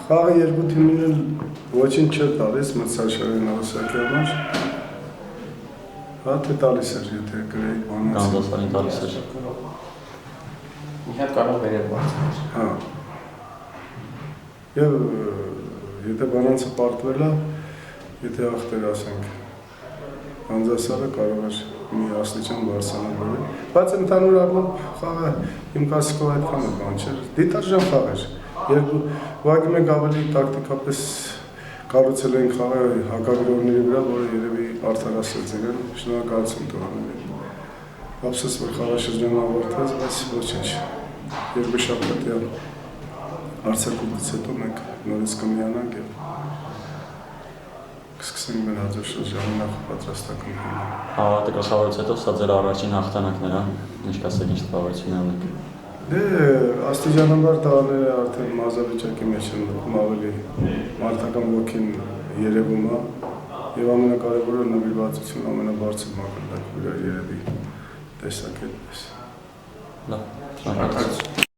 Խաղը երկու թիմին էլ ոչինչ չէր տալիս մրցաշարի Նավասակի համար։ Հա թե տալիս էր, եթե գրեիք բանաց։ Գանդասարին տալիս էր։ Մի հատ կարող վերև բարձր։ Հա։ Եվ եթե բանանցը պարտվել է, եթե ախտեր ասենք, Գանդասարը կարող էր մի աստիճան բարձրանալ, բայց ընդհանուր առմամբ խաղը իմ կարծիքով այդքան էլ բան չէր, դիտարժան խաղ էր, երկու ուղղակի մենք ավելի տակտիկապես կառուցել ենք խաղը հակագրողների վրա, որը երևի արդարացրեց իրեն, շնորհակալություն տողաների։ Ափսոս որ խաղաշրջանը ավարտվեց, բայց ոչինչ, երկու շաբաթյա արձակումից հետո մենք նորից կմիանանք եւ կսկսենք մեր հաջորդ շրջանի նախապատրաստական խաղը։ Հավատը գլխավորից հետո սա ձեր առաջին հաղթանակն էր, հա։ Ինչ կասեք, ինչ տպավորություն ունեք։ Դե աստիճանաբար տղաները արդեն մազավիճակի մեջ են ավելի մարդական ոգին երևում է եւ ամենակարևորը նվիրվածությունը ամենաբարձր մակարդակով երևի տեսակ այդպես։ Լավ, շնորհակալություն։